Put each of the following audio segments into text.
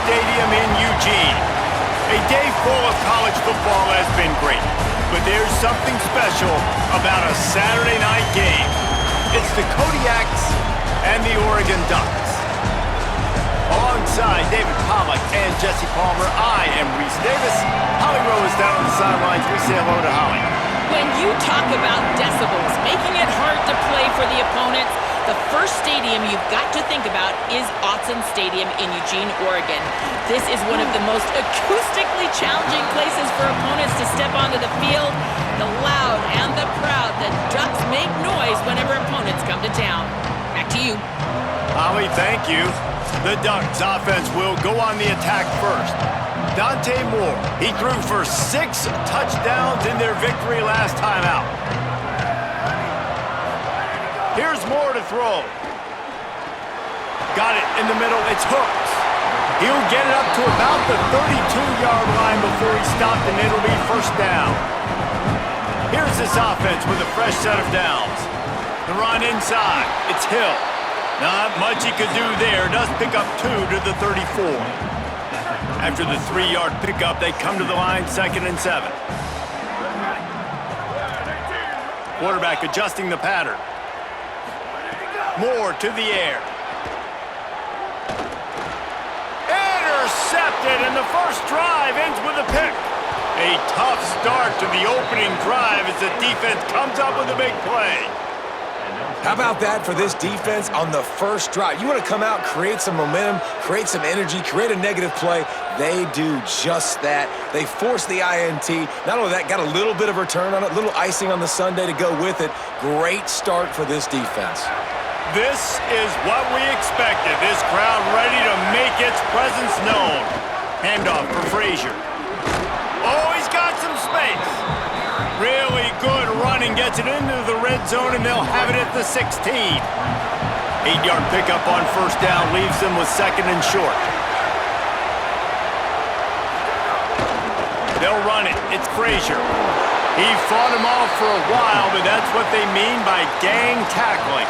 Stadium in Eugene. A day full of college football has been great, but there's something special about a Saturday night game. It's the Kodiaks and the Oregon Ducks. Alongside David Pollack and Jesse Palmer, I am Reese Davis. Holly Rowe is down on the sidelines. We say hello to Holly. When you talk about decibels, making it hard to play for the opponents, the first stadium you've got to think about is Autzen Stadium in Eugene, Oregon. This is one of the most acoustically challenging places for opponents to step onto the field. The loud and the proud, the Ducks make noise whenever opponents come to town. Back to you. Holly, thank you. The Ducks offense will go on the attack first. Dante Moore, he threw for 6 touchdowns in their victory last time out. Here's Moore to throw. Got it in the middle, it's Hooks. He'll get it up to about the 32-yard line before he's stopped, and it'll be first down. Here's this offense with a fresh set of downs. The run inside, it's Hill. Not much he could do there. Does pick up 2 to the 34. After the 3-yard pickup, they come to the line, 2nd and 7. Quarterback adjusting the pattern. Moore to the air. Intercepted, and the first drive ends with a pick. A tough start to the opening drive as the defense comes up with a big play. How about that for this defense on the first drive? You want to come out, create some momentum, create some energy, create a negative play. They do just that. They force the INT. Not only that, got a little bit of return on it, little icing on the sundae to go with it. Great start for this defense. This is what we expected. This crowd ready to make its presence known. Handoff for Frazier. Oh, he's got some space. Really good running, gets it into the red zone, and they'll have it at the 16. 8-yard pickup on first down leaves them with 2nd and short. They'll run it. It's Frazier. He fought him off for a while, but that's what they mean by gang tackling.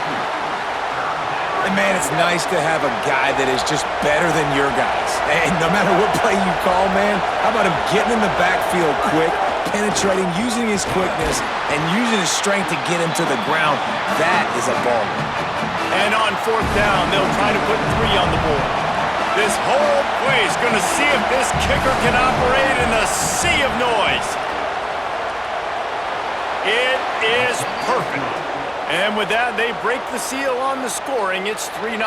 And man, it's nice to have a guy that is just better than your guys. And no matter what play you call, man, how about him getting in the backfield quick, penetrating, using his quickness, and using his strength to get him to the ground. That is a ball. And on 4th down, they'll try to put 3 on the board. This whole place going to see if this kicker can operate in a sea of noise. It is perfect. And with that, they break the seal on the scoring. It's 3-0.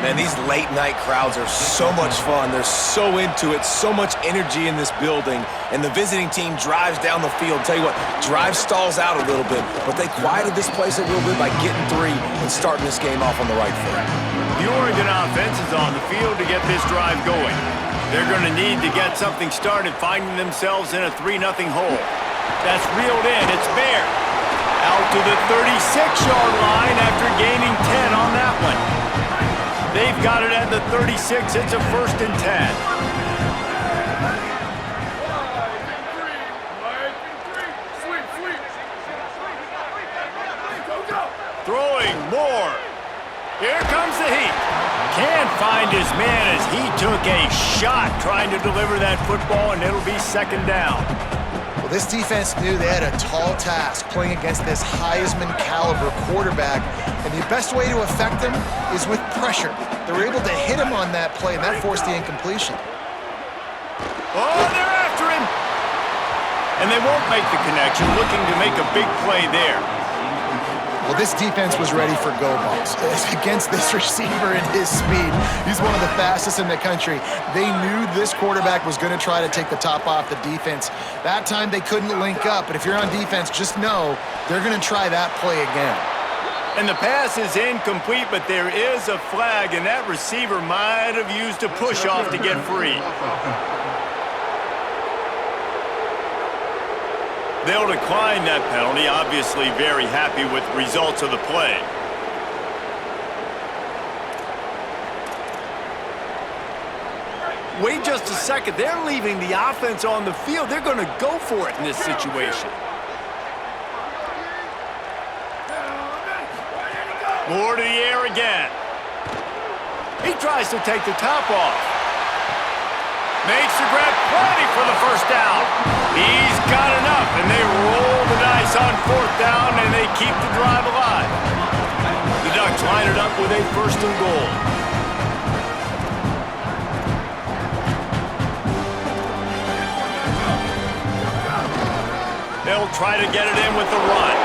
Man, these late-night crowds are so much fun. They're so into it, so much energy in this building. And the visiting team drives down the field. Tell you what, drive stalls out a little bit, but they quieted this place a little bit by getting 3 and starting this game off on the right foot. The Oregon offense is on the field to get this drive going. They're going to need to get something started, finding themselves in a 3-0 hole. That's reeled in. It's Baird. Out to the 36-yard line after gaining 10 on that one. They've got it at the 36. It's a 1st and 10. Throwing more. Here comes the heat. Can't find his man as he took a shot trying to deliver that football, and it'll be 2nd down. Well, this defense knew they had a tall task playing against this Heisman caliber quarterback, and the best way to affect him is with pressure. They were able to hit him on that play, and that forced the incompletion. Oh, they're after him! And they won't make the connection, looking to make a big play there. Well, this defense was ready for go balls. Against this receiver and his speed, he's one of the fastest in the country. They knew this quarterback was going to try to take the top off the defense. That time they couldn't link up, but if you're on defense, just know they're going to try that play again. And the pass is incomplete, but there is a flag, and that receiver might have used a push-off to get free. They'll decline that penalty, obviously very happy with the results of the play. Wait just a second. They're leaving the offense on the field. They're going to go for it in this situation. Moore to the air again. He tries to take the top off. Makes the grab plenty for the first down. He's got enough, and they roll the dice on fourth down, and they keep the drive alive. The Ducks line it up with a first and goal. They'll try to get it in with the run.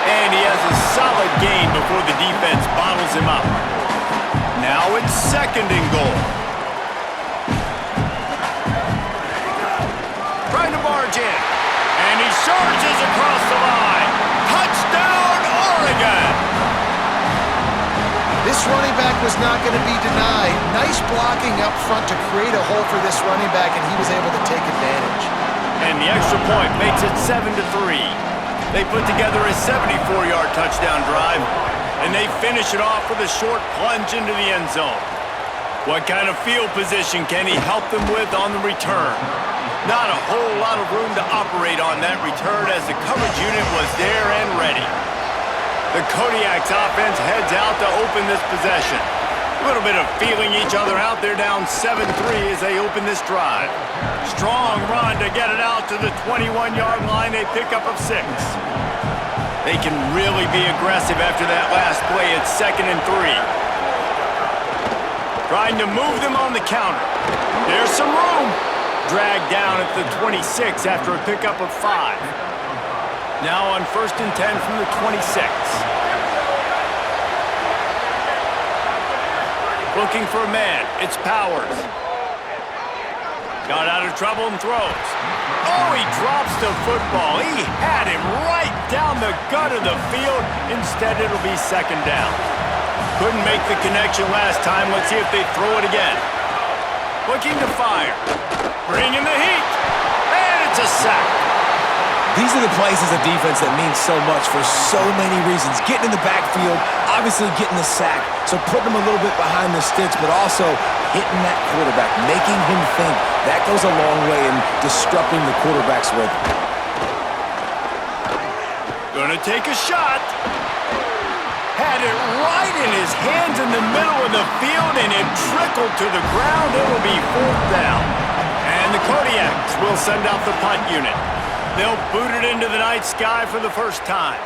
And he has a solid gain before the defense bottles him up. Now it's second and goal. Trying to barge in. And he surges across the line. Touchdown, Oregon! This running back was not going to be denied. Nice blocking up front to create a hole for this running back, and he was able to take advantage. And the extra point makes it 7-3. They put together a 74-yard touchdown drive, and they finish it off with a short plunge into the end zone. What kind of field position can he help them with on the return? Not a whole lot of room to operate on that return as the coverage unit was there and ready. The Kodiaks offense heads out to open this possession. A little bit of feeling each other out. They're down 7-3 as they open this drive. Strong run to get it out to the 21-yard line. They pick up of 6. They can really be aggressive after that last play. It's 2nd and 3. Trying to move them on the counter. There's some room. Dragged down at the 26 after a pickup of 5. Now on 1st and 10 from the 26. Looking for a man. It's Powers. Got out of trouble and throws. Oh, he drops the football. He had him right down the gut of the field. Instead, it'll be 2nd down. Couldn't make the connection last time. Let's see if they throw it again. Looking to fire. Bringing the heat. And it's a sack. These are the plays as a defense that mean so much for so many reasons. Getting in the backfield, obviously getting the sack, so putting him a little bit behind the sticks, but also hitting that quarterback, making him think. That goes a long way in disrupting the quarterback's rhythm. Gonna take a shot. Had it right in his hands in the middle of the field, and it trickled to the ground. It'll be 4th down. And the Kodiaks will send out the punt unit. They'll boot it into the night sky for the first time.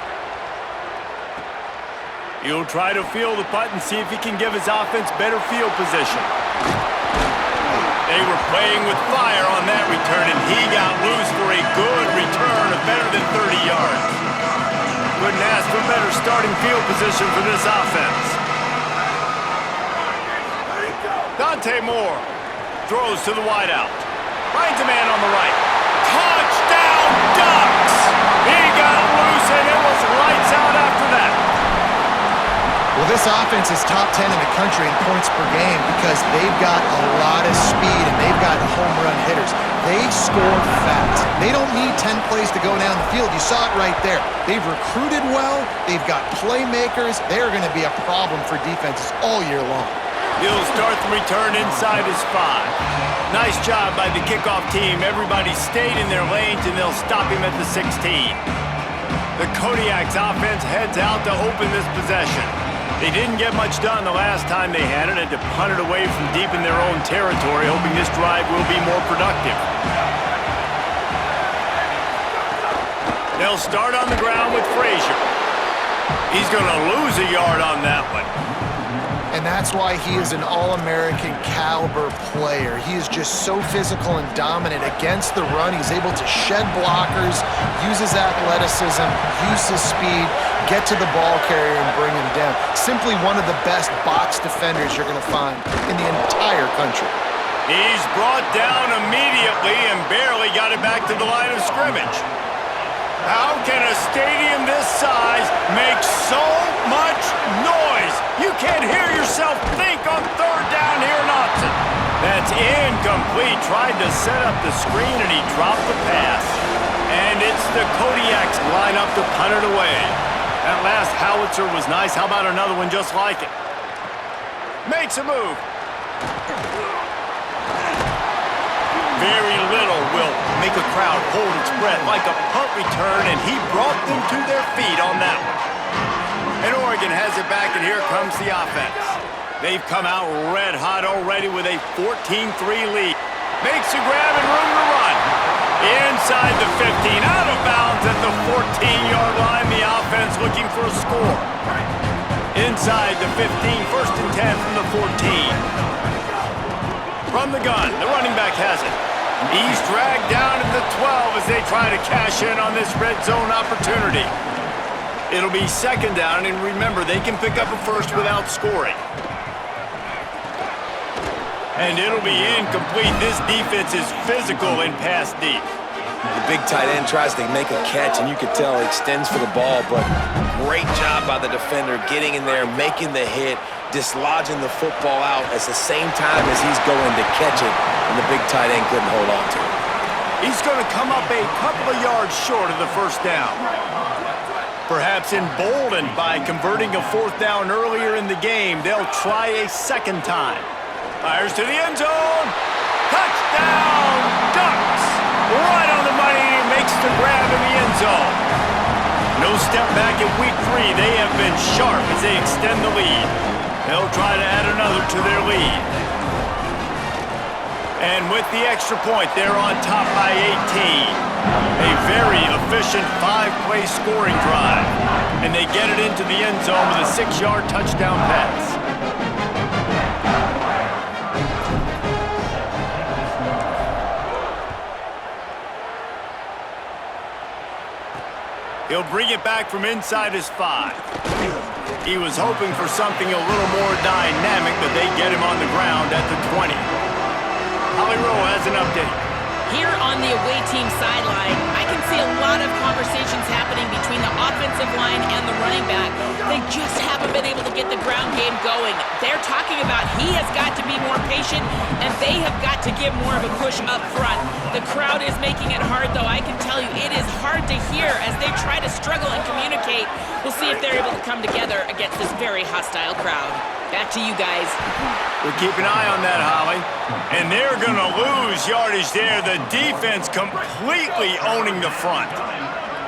He'll try to field the punt and see if he can give his offense better field position. They were playing with fire on that return, and he got loose for a good return of better than 30 yards. Couldn't ask for better starting field position for this offense. Dante Moore throws to the wideout. Finds a man on the right. Touchdown, Ducks! He got loose, and it was lights out after that. Well, this offense is top 10 in the country in points per game because they've got a lot of speed and they've got home run hitters. They score fast. They don't need 10 plays to go down the field. You saw it right there. They've recruited well. They've got playmakers. They're going to be a problem for defenses all year long. He'll start the return inside his 5. Nice job by the kickoff team. Everybody stayed in their lanes, and they'll stop him at the 16. The Kodiaks offense heads out to open this possession. They didn't get much done the last time they had it, and to punt it away from deep in their own territory, hoping this drive will be more productive. They'll start on the ground with Frazier. He's going to lose a yard on that one. And that's why he is an All-American caliber player. He is just so physical and dominant against the run. He's able to shed blockers, use his athleticism, use his speed, get to the ball carrier and bring him down. Simply one of the best box defenders you're going to find in the entire country. He's brought down immediately and barely got it back to the line of scrimmage. How can a stadium this size make so much noise? You can't hear yourself think on 3rd down here in Autzen. That's incomplete. Tried to set up the screen and he dropped the pass. And it's the Kodiaks line up to punt it away. That last howitzer was nice. How about another one just like it? Makes a move. Very little will make a crowd hold its breath like a punt return, and he brought them to their feet on that one. And Oregon has it back, and here comes the offense. They've come out red hot already with a 14-3 lead. Makes a grab and room to run. Inside the 15, out of bounds at the 14-yard line. The offense looking for a score. Inside the 15, first and 10 from the 14. From the gun, the running back has it. He's dragged down at the 12 as they try to cash in on this red zone opportunity. It'll be second down, and remember, they can pick up a first without scoring. And it'll be incomplete. This defense is physical and pass deep. The big tight end tries to make a catch, and you could tell he extends for the ball, but great job by the defender getting in there, making the hit, dislodging the football out at the same time as he's going to catch it, and the big tight end couldn't hold on to it. He's going to come up a couple of yards short of the first down. Perhaps emboldened by converting a fourth down earlier in the game, they'll try a second time. Fires to the end zone. Touchdown, Ducks! Right on the money, he makes the grab in the end zone. No step back in week 3. They have been sharp as they extend the lead. They'll try to add another to their lead. And with the extra point, they're on top by 18. A very efficient 5-play scoring drive. And they get it into the end zone with a 6-yard touchdown pass. He'll bring it back from inside his 5. He was hoping for something a little more dynamic, but they get him on the ground at the 20. Holly Rowe has an update. Here on the away team sideline, I can see a lot of conversations happening between the offensive line and the running back. They just haven't been able to get the ground game going. They're talking about he has got to be more patient, and they have got to give more of a push up front. The crowd is making it hard, though. I can tell you it is hard to hear as they try to struggle and communicate. We'll see if they're able to come together against this very hostile crowd. Back to you guys. We'll keep an eye on that, Holly. And they're going to lose yardage there. The defense completely owning the front.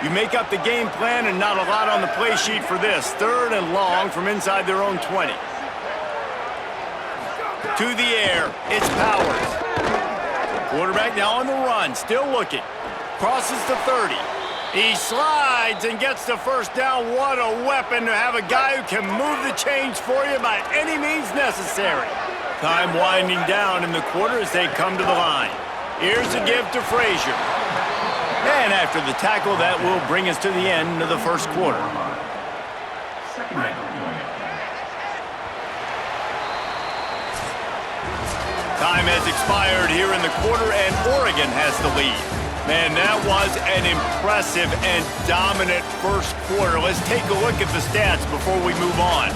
You make up the game plan and not a lot on the play sheet for this. Third and long from inside their own 20. To the air, it's Powers. Quarterback now on the run, still looking. Crosses the 30. He slides and gets the first down. What a weapon to have a guy who can move the chains for you by any means necessary. Time winding down in the quarter as they come to the line. Here's a give to Frazier. And after the tackle, that will bring us to the end of the first quarter. Time has expired here in the quarter, and Oregon has the lead. Man, that was an impressive and dominant first quarter. Let's take a look at the stats before we move on.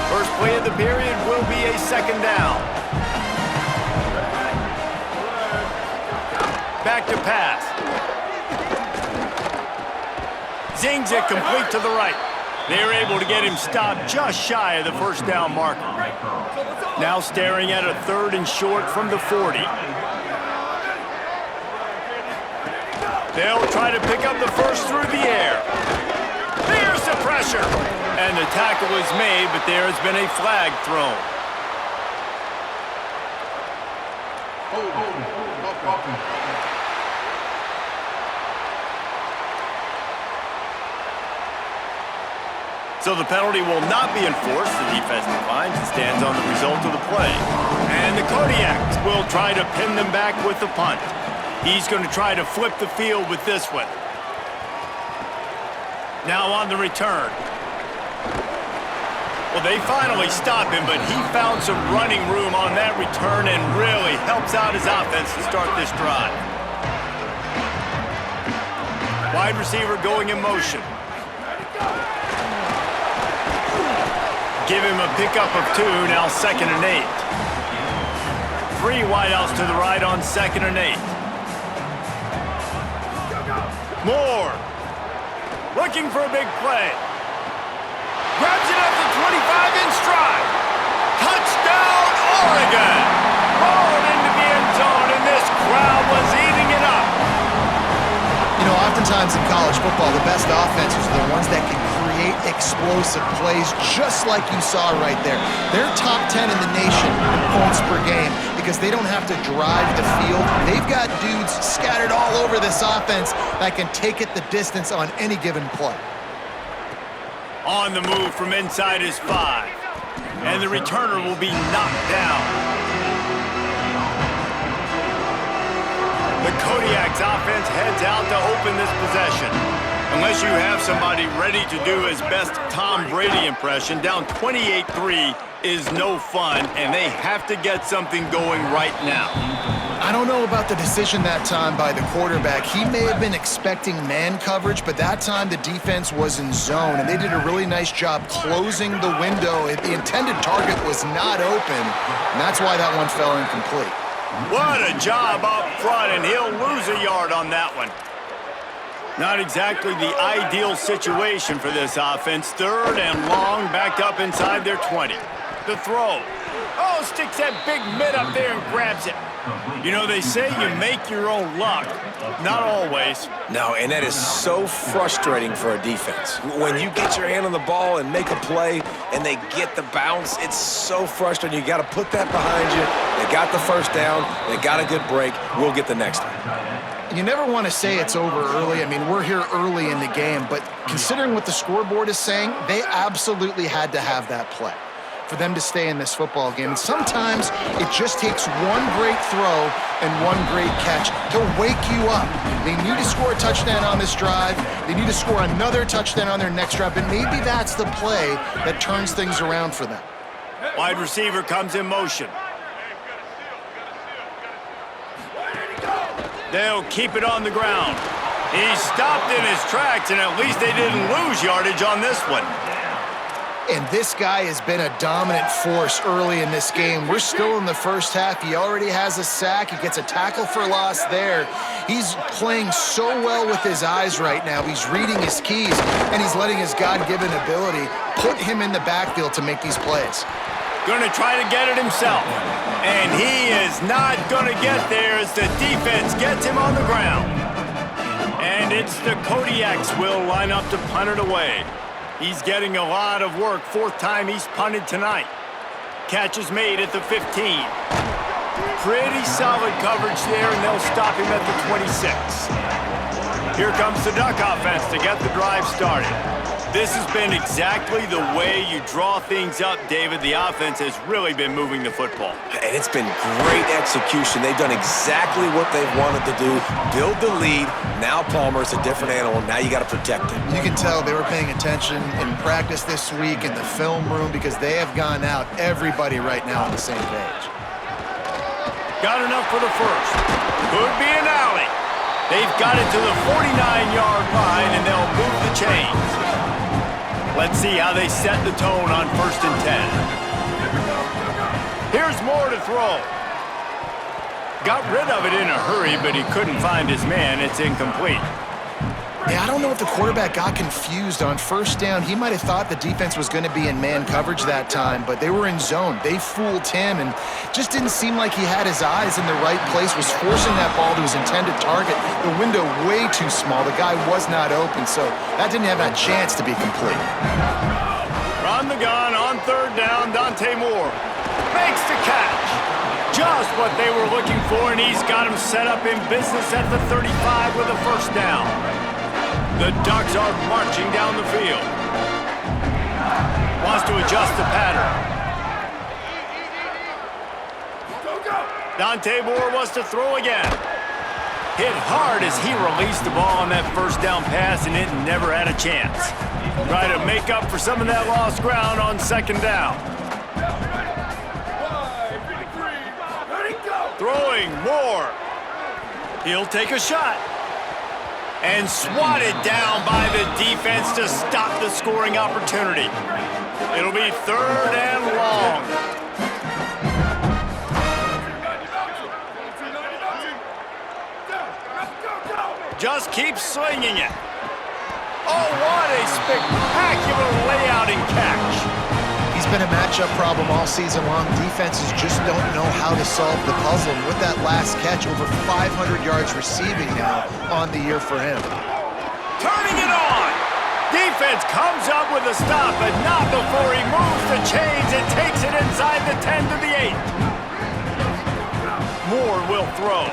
First play of the period will be a second down. Back to pass. Zings it complete to the right. They're able to get him stopped just shy of the first down marker. Now staring at a third and short from the 40. They'll try to pick up the first through the air. There's the pressure. And the tackle is made, but there has been a flag thrown. So the penalty will not be enforced. The defense declines and stands on the result of the play. And the Kodiaks will try to pin them back with the punt. He's going to try to flip the field with this one. Now on the return. Well, they finally stop him, but he found some running room on that return and really helps out his offense to start this drive. Wide receiver going in motion. Give him a pickup of 2, now 2nd and 8. 3 wideouts to the right on 2nd and 8. Moore. Looking for a big play. Grabs it up to 25 in stride. Touchdown, Oregon. Rolled into the end zone, and this crowd was eating it up. You know, oftentimes in college football, the best offenses are the ones that can create create explosive plays just like you saw right there. They're top 10 in the nation in points per game because they don't have to drive the field. They've got dudes scattered all over this offense that can take it the distance on any given play. On the move from inside his 5. And the returner will be knocked down. The Kodiaks offense heads out to open this possession. Unless you have somebody ready to do his best Tom Brady impression, down 28-3 is no fun, and they have to get something going right now. I don't know about the decision that time by the quarterback. He may have been expecting man coverage, but that time the defense was in zone, and they did a really nice job closing the window. The intended target was not open, and that's why that one fell incomplete. What a job up front, and he'll lose a yard on that one. Not exactly the ideal situation for this offense. 3rd and long, backed up inside their 20. The throw. Oh, sticks that big mitt up there and grabs it. You know, they say you make your own luck. Not always. No, and that is so frustrating for a defense. When you get your hand on the ball and make a play and they get the bounce, it's so frustrating. You got to put that behind you. They got the first down. They got a good break. We'll get the next one. You never want to say it's over early. I mean, we're here early in the game, but considering what the scoreboard is saying, they absolutely had to have that play for them to stay in this football game. And sometimes it just takes one great throw and one great catch to wake you up. They need to score a touchdown on this drive. They need to score another touchdown on their next drive, and maybe that's the play that turns things around for them. Wide receiver comes in motion. They'll keep it on the ground. He stopped in his tracks, and at least they didn't lose yardage on this one. And this guy has been a dominant force early in this game. We're still in the first half. He already has a sack. He gets a tackle for loss there. He's playing so well with his eyes right now. He's reading his keys, and he's letting his God-given ability put him in the backfield to make these plays. Going to try to get it himself. And he is not going to get there as the defense gets him on the ground. And it's the Kodiaks will line up to punt it away. He's getting a lot of work. 4th time he's punted tonight. Catch is made at the 15. Pretty solid coverage there, and they'll stop him at the 26. Here comes the Duck offense to get the drive started. This has been exactly the way you draw things up, David. The offense has really been moving the football. And it's been great execution. They've done exactly what they've wanted to do. Build the lead. Now Palmer's a different animal. Now you got to protect him. You can tell they were paying attention in practice this week in the film room because they have gone out, everybody right now on the same page. Got enough for the first. Could be an alley. They've got it to the 49-yard line, and they'll move the chains. Let's see how they set the tone on 1st and 10. Here's Moore to throw. Got rid of it in a hurry, but he couldn't find his man. It's incomplete. Yeah, I don't know if the quarterback got confused on 1st down. He might have thought the defense was going to be in man coverage that time, but they were in zone. They fooled him and just didn't seem like he had his eyes in the right place, was forcing that ball to his intended target. The window way too small. The guy was not open, so that didn't have a chance to be complete. From the gun on 3rd down, Dante Moore makes the catch. Just what they were looking for, and he's got him set up in business at the 35 with a 1st down. The Ducks are marching down the field. Wants to adjust the pattern. Dante Moore wants to throw again. Hit hard as he released the ball on that 1st down pass, and it never had a chance. Try to make up for some of that lost ground on 2nd down. Throwing Moore. He'll take a shot. And swatted down by the defense to stop the scoring opportunity. It'll be 3rd and long. Just keep swinging it. Oh, what a spectacular layout and catch. He's been a matchup problem all season long. Defenses just don't know how to solve the puzzle. And with that last catch, over 500 yards receiving now on the year for him. Turning it on. Defense comes up with a stop, but not before he moves the chains and takes it inside the 10 to the 8. Moore will throw.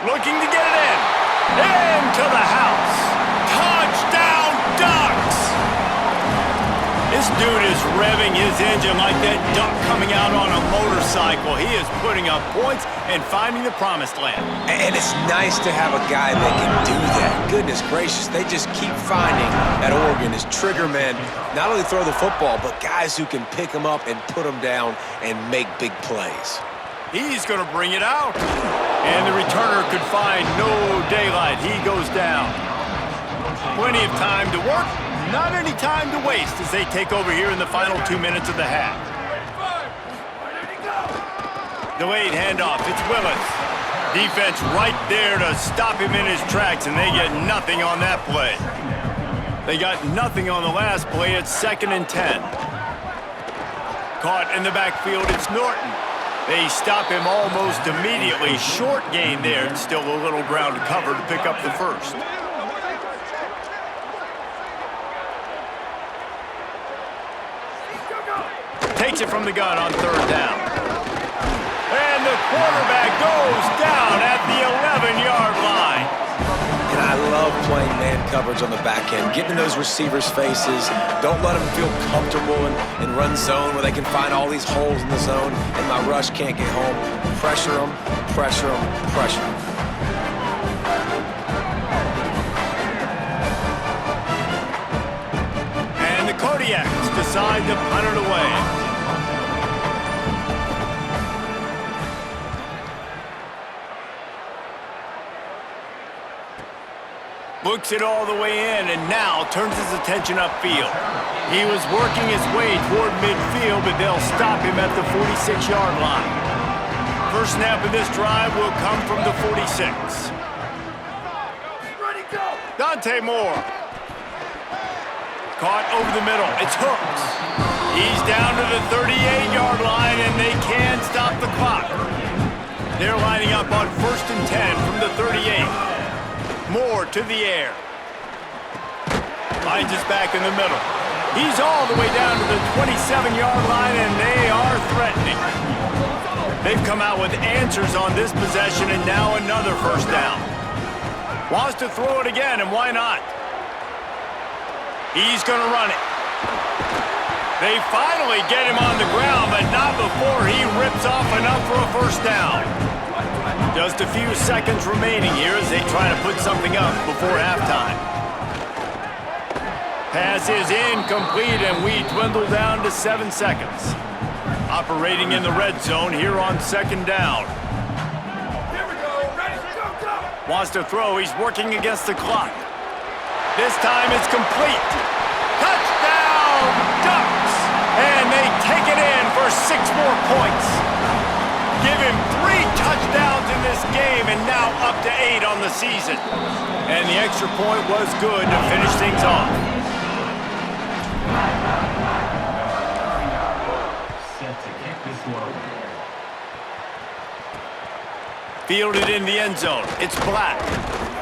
Looking to get it in. Into the house. Touchdown, Ducks! This dude is revving his engine like that duck coming out on a motorcycle. He is putting up points and finding the promised land. And it's nice to have a guy that can do that. Goodness gracious, they just keep finding at Oregon is trigger men. Not only throw the football, but guys who can pick them up and put them down and make big plays. He's going to bring it out. And the returner could find no daylight. He goes down. Plenty of time to work. Not any time to waste as they take over here in the final 2 minutes of the half. Delayed handoff. It's Willis. Defense right there to stop him in his tracks, and they get nothing on that play. They got nothing on the last play. It's 2nd and 10. Caught in the backfield. It's Norton. They stop him almost immediately. Short gain there, and still a little ground to cover to pick up the first. Takes it from the gun on 3rd down. And the quarterback goes down at the 11-yard line. And I love playing man coverage on the back end, getting in those receivers' faces. Don't let them feel comfortable in run zone where they can find all these holes in the zone and my rush can't get home. Pressure them, pressure them, pressure them. And the Kodiaks decide to punt it away. Looks it all the way in and now turns his attention upfield. He was working his way toward midfield, but they'll stop him at the 46-yard line. First snap of this drive will come from the 46. Ready, go! Dante Moore. Caught over the middle. It's Hooks. He's down to the 38-yard line, and they can stop the clock. They're lining up on 1st and 10 from the 38. Moore to the air. Finds his back in the middle. He's all the way down to the 27-yard line, and they are threatening. They've come out with answers on this possession, and now another first down. Wants to throw it again, and why not? He's going to run it. They finally get him on the ground, but not before he rips off enough for a first down. Just a few seconds remaining here as they try to put something up before halftime. Pass is incomplete, and we dwindle down to 7 seconds. Operating in the red zone here on 2nd down. Here we go. Ready, go, go. Wants to throw. He's working against the clock. This time it's complete. Touchdown, Ducks! And they take it in for 6 more points. Give him 3 touchdowns in this game and now up to 8 on the season. And the extra point was good to finish things off. Fielded in the end zone. It's Black.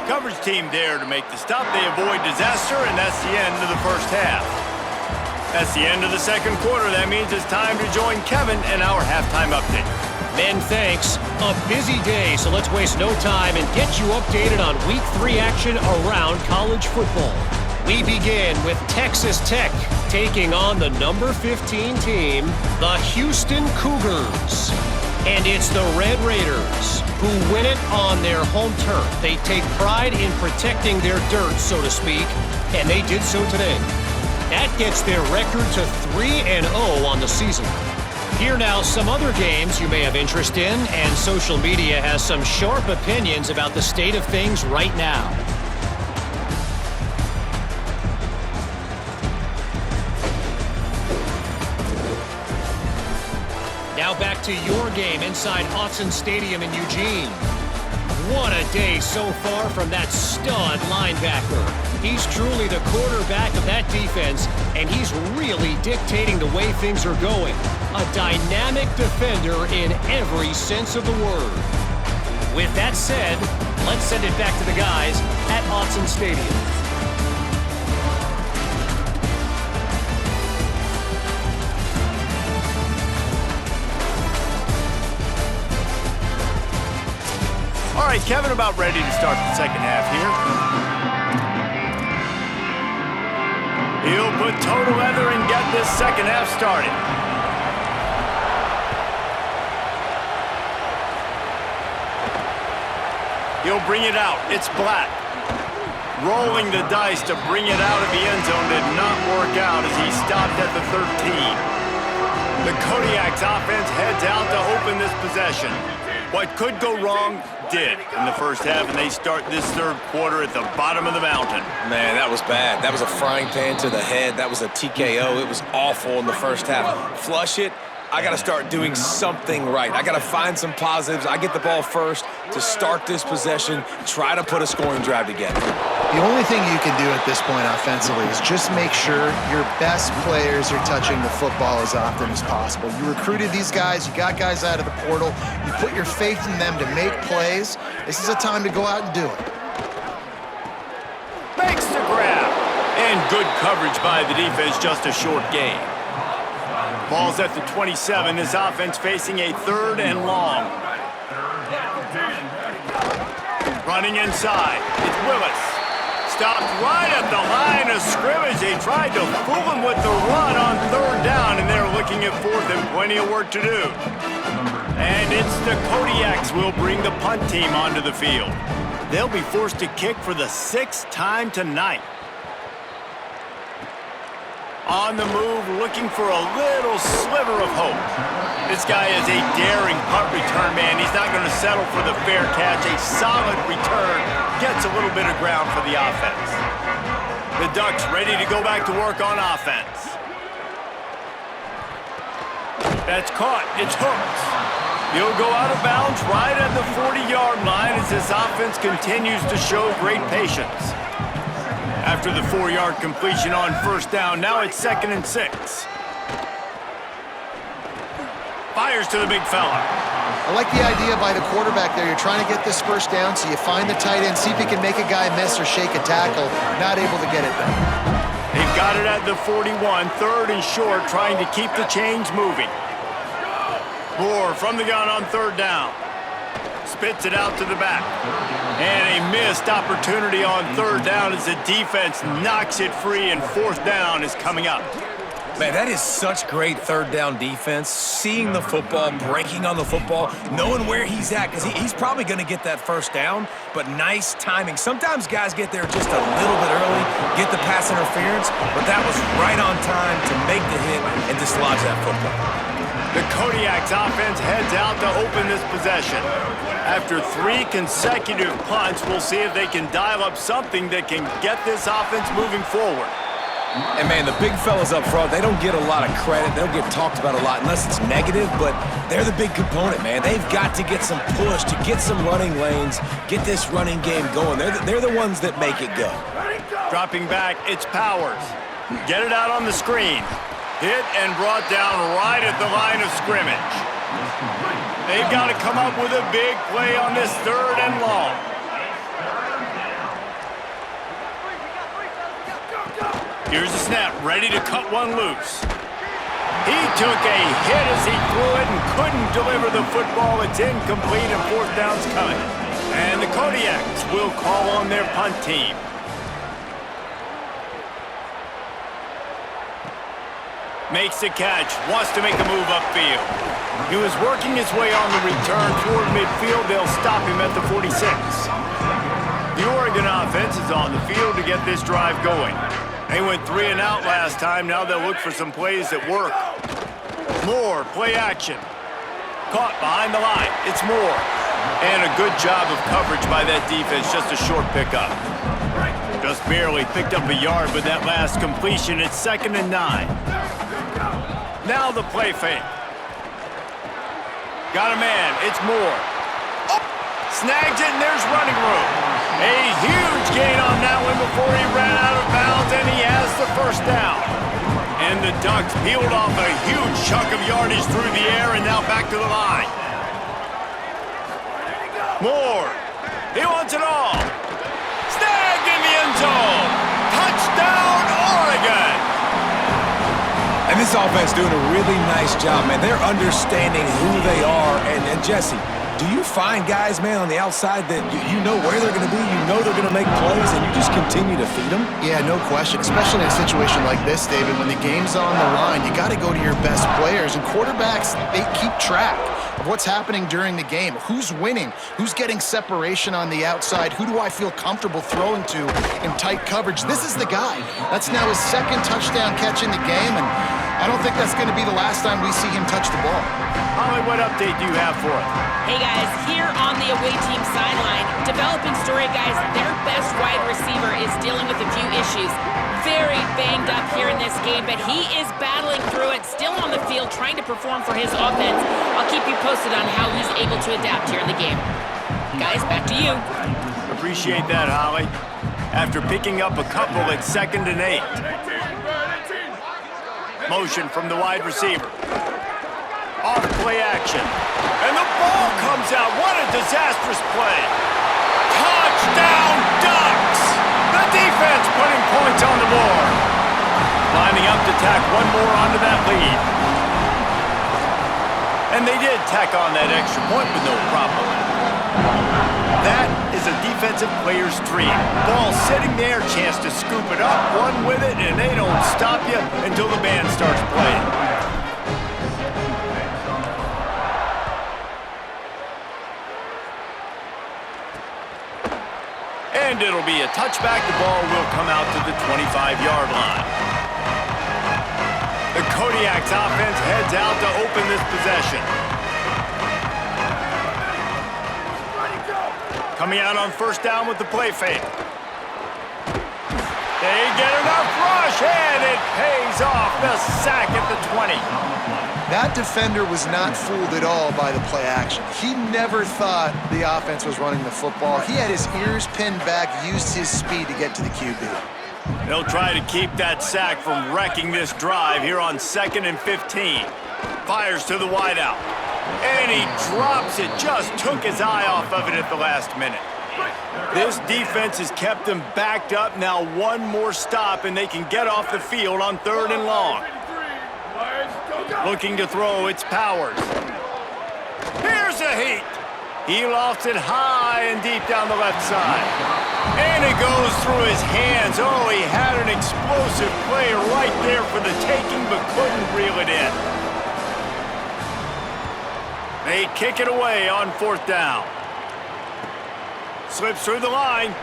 Coverage team there to make the stop. They avoid disaster, and that's the end of the first half. That's the end of the second quarter. That means it's time to join Kevin in our halftime update. Men, thanks. A busy day, so let's waste no time and get you updated on Week 3 action around college football. We begin with Texas Tech taking on the number 15 team, the Houston Cougars. And it's the Red Raiders who win it on their home turf. They take pride in protecting their dirt, so to speak, and they did so today. That gets their record to 3-0 on the season. Here now, some other games you may have interest in, and social media has some sharp opinions about the state of things right now. Now back to your game inside Autzen Stadium in Eugene. What a day so far from that stud linebacker. He's truly the quarterback of that defense, and he's really dictating the way things are going. A dynamic defender in every sense of the word. With that said, let's send it back to the guys at Autzen Stadium. right, Kevin, about ready to start the second half here. He'll put total leather and get this second half started. He'll bring it out. It's Black. Rolling the dice to bring it out of the end zone did not work out as he stopped at the 13. The Kodiaks offense heads out to open this possession. What could go wrong did in the first half, and they start this third quarter at the bottom of the mountain. Man, that was bad. That was a frying pan to the head. That was a TKO. It was awful in the first half. Flush it. I got to start doing something right. I got to find some positives. I get the ball first to start this possession, try to put a scoring drive together. The only thing you can do at this point offensively is just make sure your best players are touching the football as often as possible. You recruited these guys. You got guys out of the portal. You put your faith in them to make plays. This is a time to go out and do it. Makes the grab. And good coverage by the defense, just a short gain. Ball's at the 27. This offense facing a 3rd and long. Running inside. It's Willis. Stopped right at the line of scrimmage. They tried to fool him with the run on 3rd down, and they're looking at 4th and plenty of work to do. And it's the Kodiaks will bring the punt team onto the field. They'll be forced to kick for the 6th time tonight. On the move, looking for a little sliver of hope. This guy is a daring punt return man. He's not going to settle for the fair catch. A solid return gets a little bit of ground for the offense. The Ducks ready to go back to work on offense. That's caught. It's hooked. He'll go out of bounds right at the 40-yard line as this offense continues to show great patience. After the 4-yard completion on 1st down, now it's 2nd and 6. Fires to the big fella. I like the idea by the quarterback there. You're trying to get this first down, so you find the tight end, see if he can make a guy miss or shake a tackle. Not able to get it done. They've got it at the 41, 3rd and short, trying to keep the chains moving. Moore from the gun on 3rd down. Spits it out to the back. And a missed opportunity on 3rd down as the defense knocks it free, and 4th down is coming up. Man, that is such great 3rd down defense. Seeing the football, breaking on the football, knowing where he's at, because he's probably going to get that 1st down, but nice timing. Sometimes guys get there just a little bit early, get the pass interference, but that was right on time to make the hit and dislodge that football. The Kodiaks offense heads out to open this possession. After 3 consecutive punts, we'll see if they can dial up something that can get this offense moving forward. And, man, the big fellas up front, they don't get a lot of credit. They don't get talked about a lot unless it's negative, but they're the big component, man. They've got to get some push, to get some running lanes, get this running game going. They're the ones that make it go. Dropping back, it's Powers. Get it out on the screen. Hit and brought down right at the line of scrimmage. They've got to come up with a big play on this 3rd and long. Here's the snap, ready to cut one loose. He took a hit as he threw it and couldn't deliver the football. It's incomplete and 4th down's coming. And the Kodiaks will call on their punt team. Makes the catch, wants to make a move upfield. He was working his way on the return toward midfield. They'll stop him at the 46. The Oregon offense is on the field to get this drive going. They went 3 and out last time. Now they'll look for some plays that work. Moore, play action. Caught behind the line. It's Moore. And a good job of coverage by that defense. Just a short pickup. Just barely picked up a yard with that last completion. It's 2nd and 9. Now the play fake. Got a man. It's Moore. Oh! Snags it, and there's running room. A huge gain on that one before he ran out of bounds, and he has the 1st down. And the Ducks peeled off a huge chunk of yardage through the air, and now back to the line. Moore. He wants it all. Snagged in the end zone. Touchdown, Oregon. And this offense doing a really nice job, man. They're understanding who they are. And Jesse, do you find guys, man, on the outside that you know where they're going to be, you know they're going to make plays, and you just continue to feed them? Yeah, no question, especially in a situation like this, David, when the game's on the line, you got to go to your best players, and quarterbacks, they keep track of what's happening during the game. Who's winning? Who's getting separation on the outside? Who do I feel comfortable throwing to in tight coverage? This is the guy. That's now his second touchdown catch in the game, and I don't think that's going to be the last time we see him touch the ball. Holly, what update do you have for us? Hey guys, here on the away team sideline, developing story guys, their best wide receiver is dealing with a few issues. Very banged up here in this game, but he is battling through it, still on the field, trying to perform for his offense. I'll keep you posted on how he's able to adapt here in the game. Guys, back to you. Appreciate that, Holly. After picking up a couple at 2nd and 8. Motion from the wide receiver. Off play action. And the ball comes out. What a disastrous play. Touchdown Ducks! The defense putting points on the board. Lining up to tack one more onto that lead. And they did tack on that extra point with no problem. That is a defensive player's dream. Ball sitting there, chance to scoop it up, run with it, and they don't stop you until the band starts playing. And it'll be a touchback. The ball will come out to the 25-yard line. The Kodiak's offense heads out to open this possession. Coming out on 1st down with the play fake. They get enough rush, and it pays off. The sack at the 20. That defender was not fooled at all by the play action. He never thought the offense was running the football. He had his ears pinned back, used his speed to get to the QB. They'll try to keep that sack from wrecking this drive here on 2nd and 15. Fires to the wideout. And he drops it. Just took his eye off of it at the last minute. This defense has kept them backed up. Now one more stop, and they can get off the field on 3rd and long. Looking to throw, it's Powers. Here's a heat. He lofts it high and deep down the left side. And it goes through his hands. Oh, he had an explosive play right there for the taking, but couldn't reel it in. They kick it away on 4th down. Slips through the line.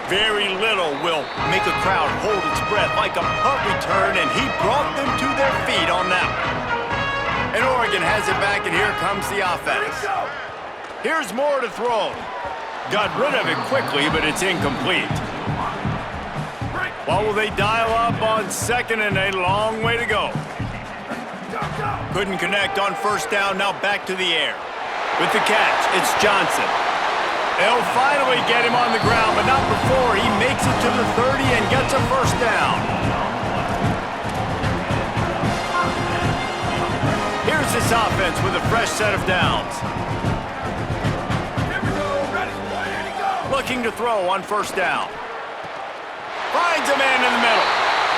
Very little will make a crowd hold its breath like a punt return, and he brought them to their feet on that one. And Oregon has it back, and here comes the offense. Here's more to throw. Got rid of it quickly, but it's incomplete. What will they dial up on 2nd and a long way to go? Couldn't connect on 1st down, now back to the air. With the catch, it's Johnson. They'll finally get him on the ground, but not before he makes it to the 30 and gets a 1st down. Here's this offense with a fresh set of downs. Looking to throw on 1st down. Finds a man in the middle.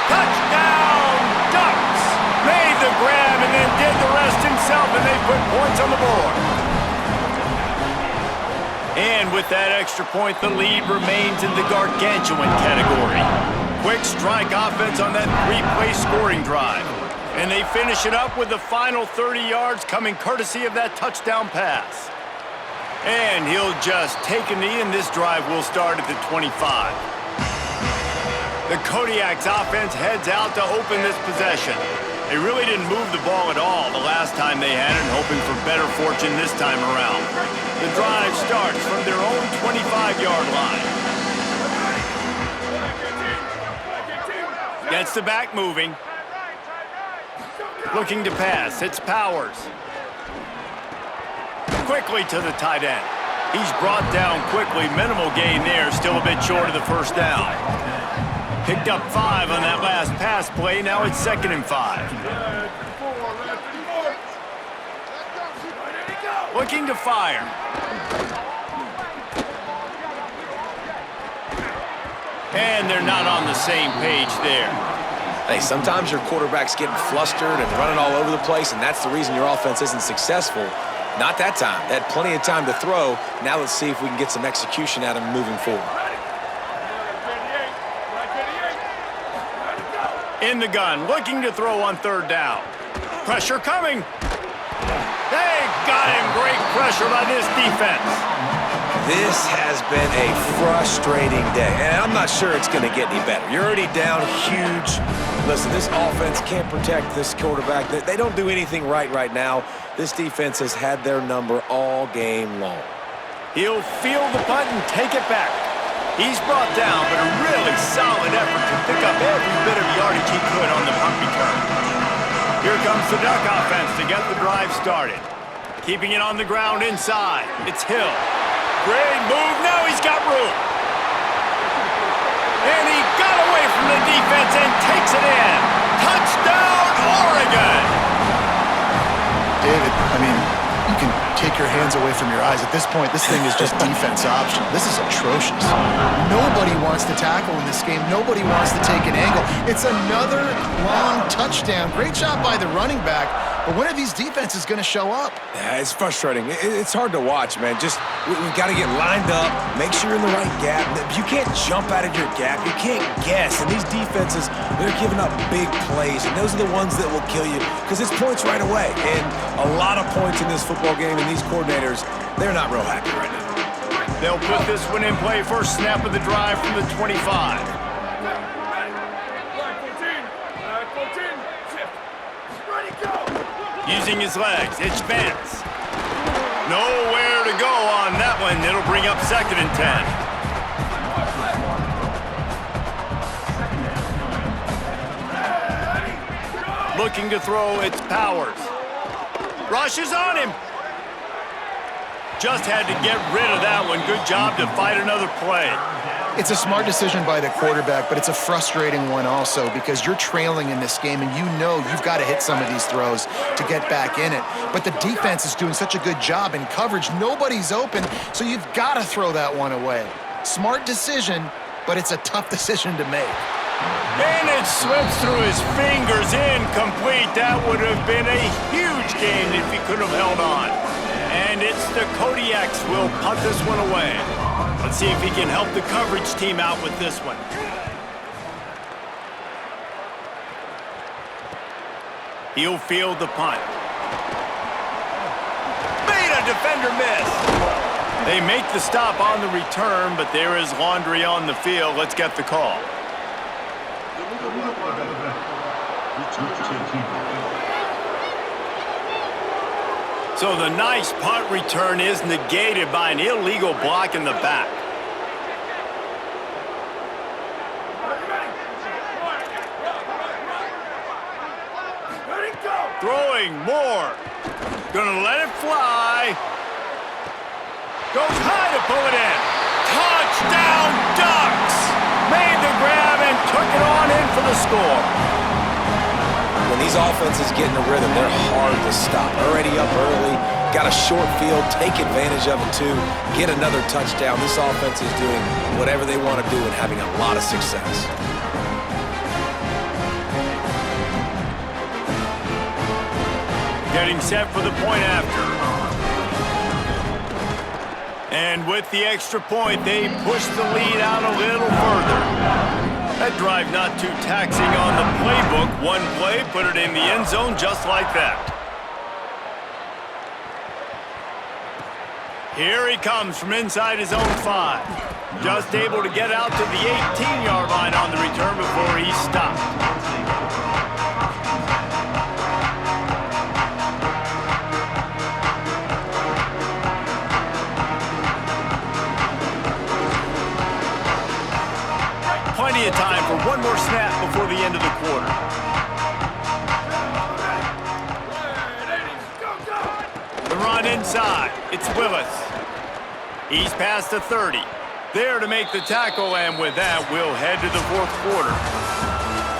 Touchdown, Ducks! Made the grab and then did the rest himself, and they put points on the board. And with that extra point, the lead remains in the gargantuan category. Quick strike offense on that 3-play scoring drive. And they finish it up with the final 30 yards coming courtesy of that touchdown pass. And he'll just take a knee, and this drive will start at the 25. The Kodiak's offense heads out to open this possession. They really didn't move the ball at all the last time they had it, hoping for better fortune this time around. The drive starts from their own 25-yard line. Gets the back moving. Looking to pass, it's Powers. Quickly to the tight end. He's brought down quickly, minimal gain there, still a bit short of the 1st down. Picked up 5 on that last pass play. Now it's 2nd and 5. Looking to fire. And they're not on the same page there. Hey, sometimes your quarterback's getting flustered and running all over the place, and that's the reason your offense isn't successful. Not that time. They had plenty of time to throw. Now let's see if we can get some execution out of them moving forward. In the gun, looking to throw on third down. Pressure coming. They got him. Great pressure by this defense. This has been a frustrating day, and I'm not sure it's going to get any better. You're already down huge. Listen, this offense can't protect this quarterback. They don't do anything right now. This defense has had their number all game long. He'll field the punt and take it back. He's brought down, but a really solid effort to pick up every bit of yardage he could on the punt return. Here comes the Duck offense to get the drive started. Keeping it on the ground inside. It's Hill. Great move. Now he's got room. And he got away from the defense and takes it in. Touchdown, Oregon! David, I mean, you can take your hands away from your eyes. At this point, this thing is just defense option. This is atrocious. Nobody wants to tackle in this game. Nobody wants to take an angle. It's another long touchdown. Great job by the running back. But when are these defenses going to show up? Yeah, it's frustrating. It's hard to watch, man. Just, we've got to get lined up, make sure you're in the right gap. You can't jump out of your gap. You can't guess. And these defenses, they're giving up big plays, and those are the ones that will kill you because it's points right away. And a lot of points in this football game, and these coordinators, they're not real happy right now. They'll put this one in play. First snap of the drive from the 25. Using his legs, it's Vance. Nowhere to go on that one. It'll bring up 2nd and 10. Looking to throw, it's Powers. Rushes on him. Just had to get rid of that one. Good job to fight another play. It's a smart decision by the quarterback, but it's a frustrating one also because you're trailing in this game and you know you've got to hit some of these throws to get back in it. But the defense is doing such a good job in coverage. Nobody's open, so you've got to throw that one away. Smart decision, but it's a tough decision to make. And it slips through his fingers, incomplete. That would have been a huge gain if he could have held on. And it's the Kodiaks will punt this one away. Let's see if he can help the coverage team out with this one. He'll field the punt. Made a defender miss. They make the stop on the return, but there is laundry on the field. Let's get the call. So the nice punt return is negated by an illegal block in the back. Throwing more. Gonna let it fly. Goes high to pull it in. Touchdown Ducks! Made the grab and took it on in for the score. When these offenses get in a rhythm, they're hard to stop. Already up early, got a short field, take advantage of it too, get another touchdown. This offense is doing whatever they want to do and having a lot of success. Getting set for the point after. And with the extra point, they push the lead out a little further. That drive not too taxing on the playbook. One play, put it in the end zone just like that. Here he comes from inside his own 5. Just able to get out to the 18-yard line on the return before he stopped. Plenty of time for one more snap before the end of the quarter. The run inside. It's Willis. He's past the 30. There to make the tackle, and with that, we'll head to the 4th quarter.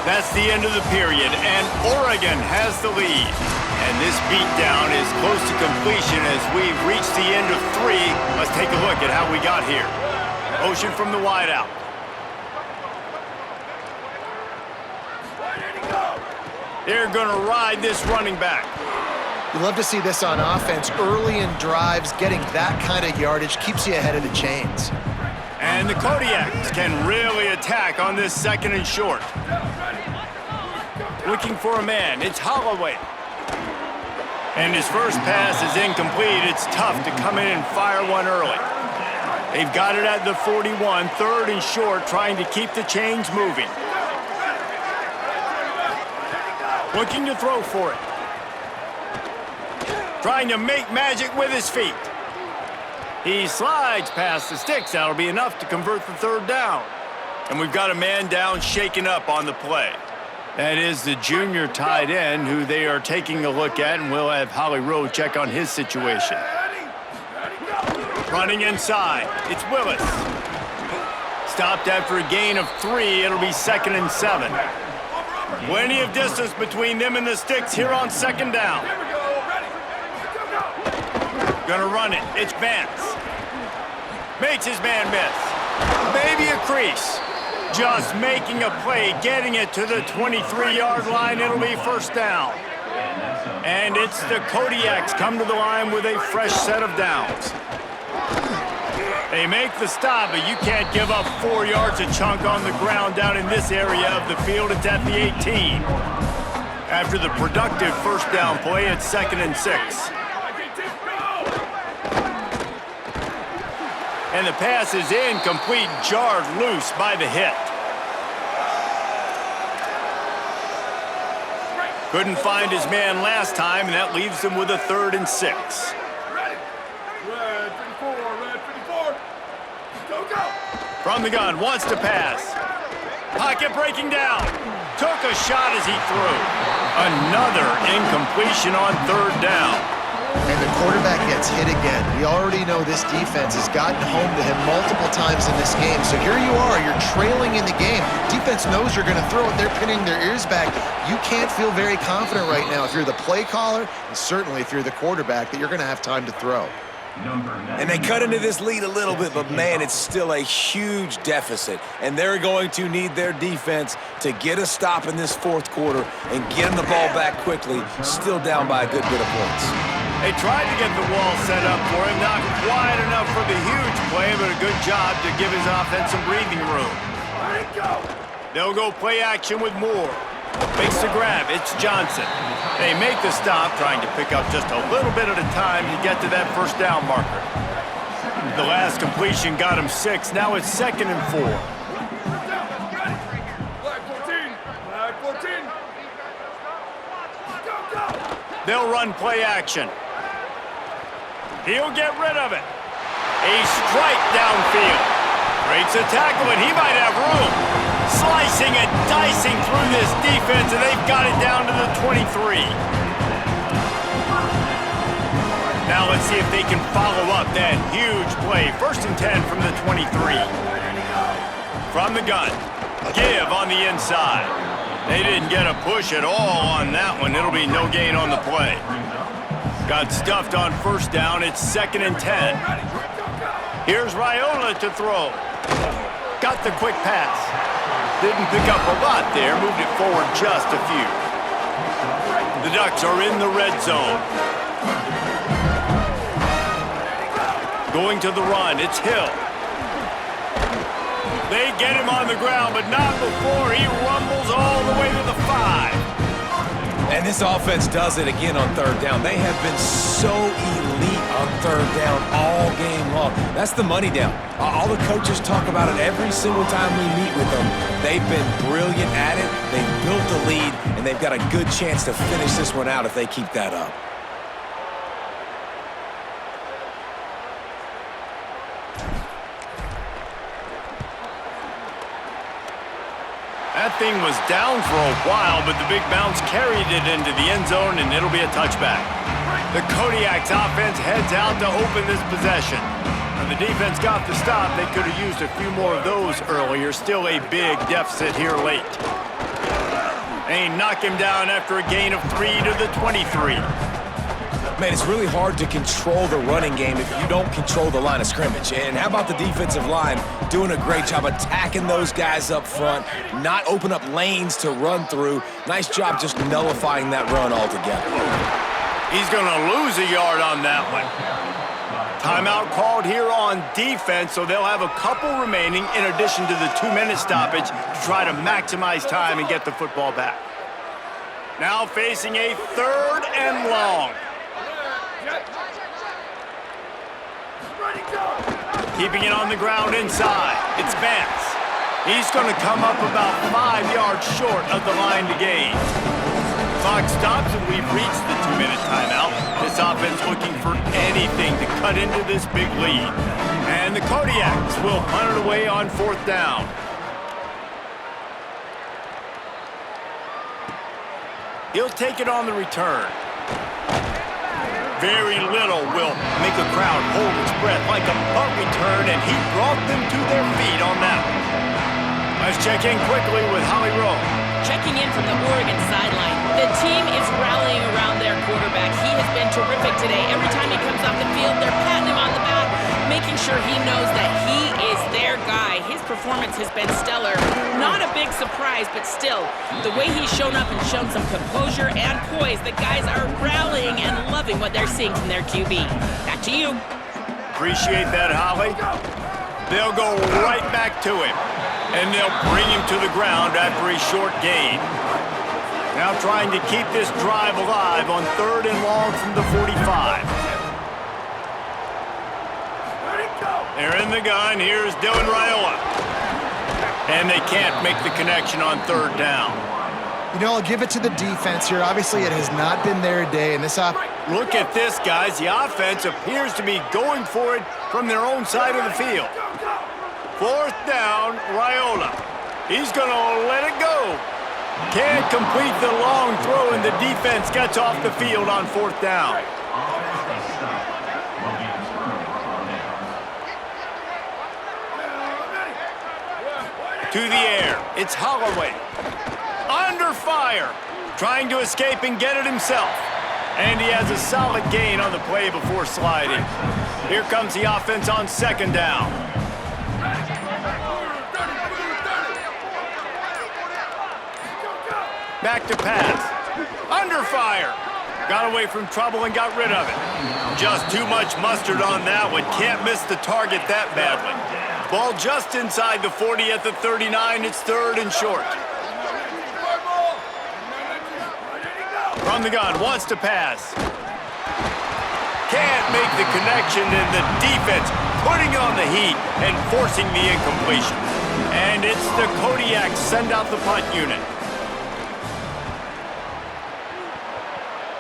That's the end of the period, and Oregon has the lead. And this beatdown is close to completion as we've reached the end of 3. Let's take a look at how we got here. Motion from the wideout. They're going to ride this running back. You love to see this on offense. Early in drives, getting that kind of yardage keeps you ahead of the chains. And the Kodiaks can really attack on this 2nd and short. Looking for a man. It's Holloway. And his first pass is incomplete. It's tough to come in and fire one early. They've got it at the 41, 3rd and short, trying to keep the chains moving. Looking to throw for it. Trying to make magic with his feet. He slides past the sticks. That'll be enough to convert the 3rd down. And we've got a man down shaken up on the play. That is the junior tight end who they are taking a look at, and we'll have Holly Rowe check on his situation. Running inside, it's Willis. Stopped after a gain of 3, it'll be 2nd and 7. Plenty of distance between them and the sticks here on 2nd down. Gonna run it, it's Vance. Makes his man miss. Maybe a crease. Just making a play, getting it to the 23-yard line. It'll be 1st down. And it's the Kodiaks come to the line with a fresh set of downs. They make the stop, but you can't give up 4 yards a chunk on the ground down in this area of the field. It's at the 18. After the productive 1st down play, it's 2nd and 6. And the pass is incomplete, jarred loose by the hit. Couldn't find his man last time, and that leaves him with a 3rd and 6. Red 54, go, go! From the gun, wants to pass. Pocket breaking down. Took a shot as he threw. Another incompletion on 3rd down. And the quarterback gets hit again. We already know this defense has gotten home to him multiple times in this game. So here you are, you're trailing in the game. Defense knows you're going to throw it. They're pinning their ears back. You can't feel very confident right now if you're the play caller, and certainly if you're the quarterback, that you're going to have time to throw. And they cut into this lead a little bit, but man, it's still a huge deficit. And they're going to need their defense to get a stop in this 4th quarter and get them the ball back quickly, still down by a good bit of points. They tried to get the wall set up for him, not quite enough for the huge play, but a good job to give his offense some breathing room. They'll go play action with Moore. Makes the grab, it's Johnson. They make the stop, trying to pick up just a little bit at a time to get to that 1st down marker. The last completion got him 6, now it's 2nd and 4. Flag 14. Go, go! They'll run play action. He'll get rid of it. A strike downfield. Breaks a tackle, and he might have room. Slicing and dicing through this defense, and they've got it down to the 23. Now let's see if they can follow up that huge play. 1st and 10 from the 23. From the gun. Give on the inside. They didn't get a push at all on that one. It'll be no gain on the play. Got stuffed on 1st down. It's 2nd and 10. Here's Raiola to throw. Got the quick pass. Didn't pick up a lot there. Moved it forward just a few. The Ducks are in the red zone. Going to the run. It's Hill. They get him on the ground, but not before he rumbles all the way to the 5. And this offense does it again on 3rd down. They have been so elite on 3rd down all game long. That's the money down. All the coaches talk about it every single time we meet with them. They've been brilliant at it. They've built the lead, and they've got a good chance to finish this one out if they keep that up. That thing was down for a while, but the big bounce carried it into the end zone, and it'll be a touchback. The Kodiaks offense heads out to open this possession. When the defense got the stop, they could have used a few more of those earlier. Still a big deficit here late. They knock him down after a gain of 3 to the 23. Man, it's really hard to control the running game if you don't control the line of scrimmage. And how about the defensive line doing a great job attacking those guys up front, not open up lanes to run through. Nice job just nullifying that run altogether. He's going to lose a yard on that one. Timeout called here on defense, so they'll have a couple remaining in addition to the 2-minute stoppage to try to maximize time and get the football back. Now facing a 3rd and long. Keeping it on the ground inside. It's Vance. He's going to come up about 5 yards short of the line to gain. Clock stops and we've reached the 2-minute timeout. This offense looking for anything to cut into this big lead. And the Kodiaks will punt it away on 4th down. He'll take it on the return. Very little will make a crowd hold its breath like a punt return, and he brought them to their feet on that one. Let's check in quickly with Holly Rowe. Checking in from the Oregon sideline. The team is rallying around their quarterback. He has been terrific today. Every time he comes off the field, they're patting him on the back, making sure he knows that he is their guy. His performance has been stellar. Not a big surprise, but still, the way he's shown up and shown some composure and poise, the guys are rallying and loving what they're seeing from their QB. Back to you. Appreciate that, Holly. They'll go right back to him, and they'll bring him to the ground after a short gain. Now trying to keep this drive alive on 3rd and long from the 45. They're in the gun. Here's Dylan Raiola. And they can't make the connection on 3rd down. You know, I'll give it to the defense here. Obviously, it has not been their day, and this Look at this, guys. The offense appears to be going for it from their own side of the field. 4th down, Raiola. He's going to let it go. Can't complete the long throw, and the defense gets off the field on 4th down. To the air. It's Holloway. Under fire. Trying to escape and get it himself. And he has a solid gain on the play before sliding. Here comes the offense on 2nd down. Back to pass. Under fire. Got away from trouble and got rid of it. Just too much mustard on that one. Can't miss the target that badly. Ball just inside the 40 at the 39. It's 3rd and short. From the gun, wants to pass. Can't make the connection, and the defense putting on the heat and forcing the incompletion. And it's the Kodiaks send out the punt unit.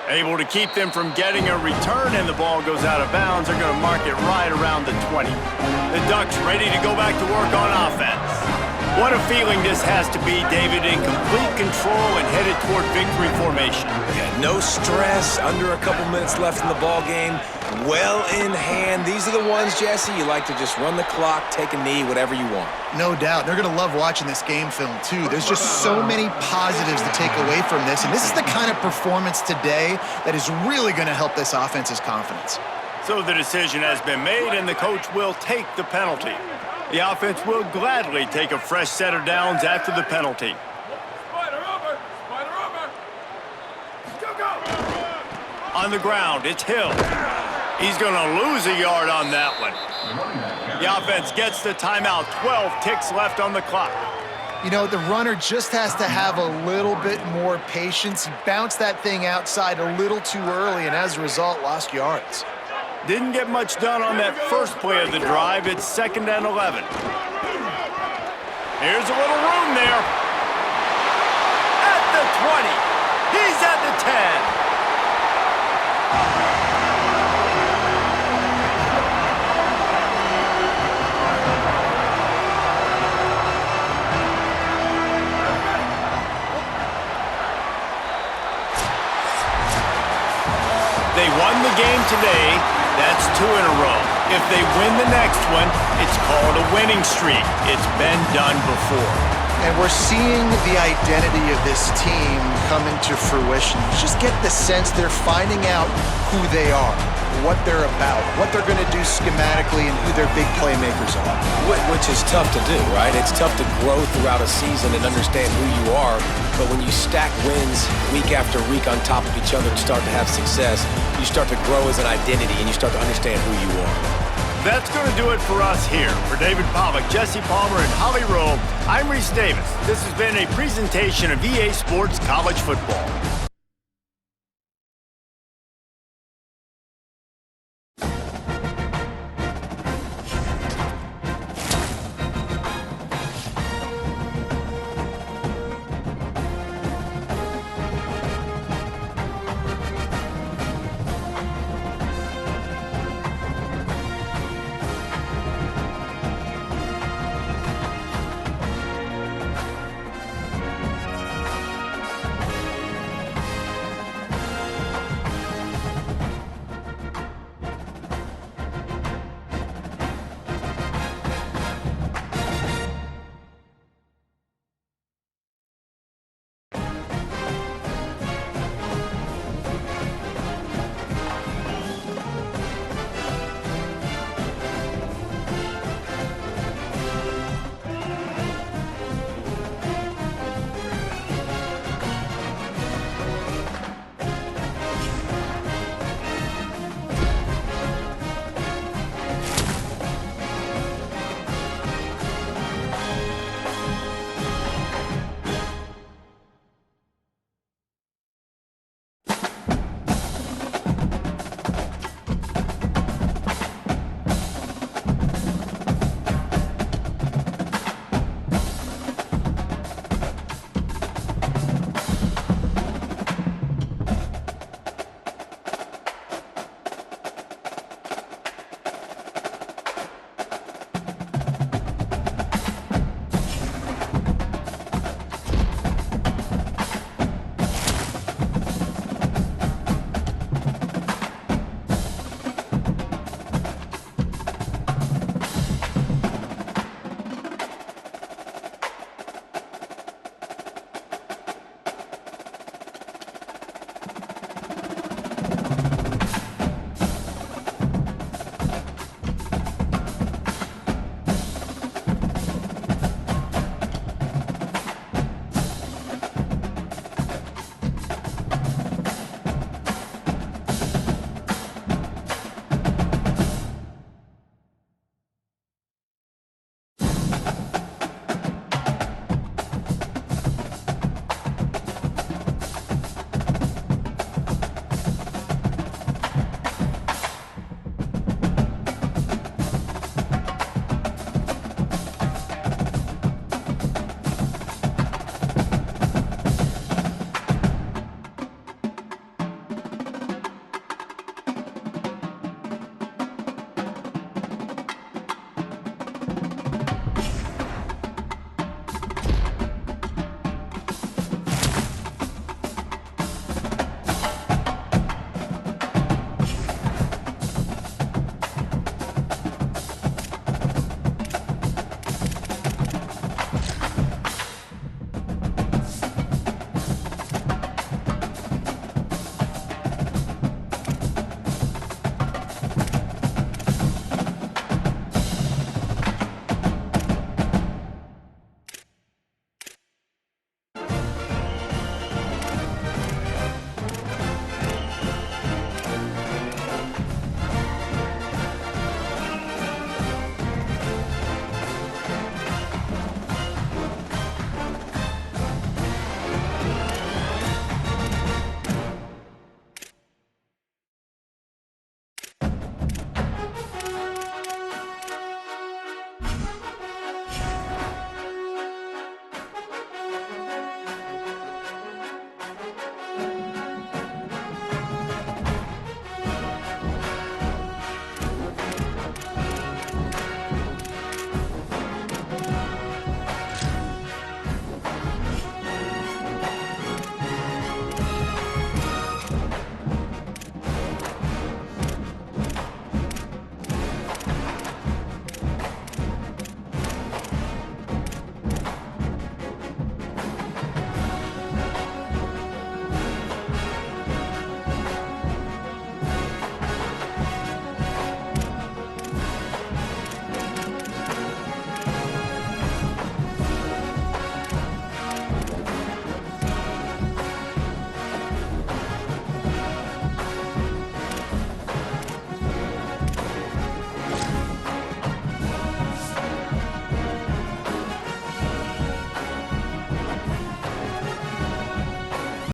Able to keep them from getting a return, and the ball goes out of bounds. They're going to mark it right around the 20. The Ducks ready to go back to work on offense. What a feeling this has to be, David, in complete control and headed toward victory formation. Yeah, no stress, under a couple minutes left in the ball game. Well in hand. These are the ones, Jesse, you like to just run the clock, take a knee, whatever you want. No doubt. They're going to love watching this game film, too. There's just so many positives to take away from this, and this is the kind of performance today that is really going to help this offense's confidence. So the decision has been made, and the coach will take the penalty. The offense will gladly take a fresh set of downs after the penalty. Spider over! Spider over! Go, go! On the ground, it's Hill. He's going to lose a yard on that one. The offense gets the timeout. 12 ticks left on the clock. You know, the runner just has to have a little bit more patience. He bounced that thing outside a little too early, and as a result, lost yards. Didn't get much done on that first play of the drive. It's 2nd and 11. Here's a little room there. At the 20. He's at the 10. They won the game today. That's 2 in a row. If they win the next one, it's called a winning streak. It's been done before. And we're seeing the identity of this team come into fruition. You just get the sense they're finding out who they are, what they're about, what they're going to do schematically, and who their big playmakers are. Which is tough to do, right? It's tough to grow throughout a season and understand who you are. But when you stack wins week after week on top of each other and start to have success, you start to grow as an identity and you start to understand who you are. That's going to do it for us here. For David Pollack, Jesse Palmer, and Holly Rowe, I'm Reese Davis. This has been a presentation of EA Sports College Football.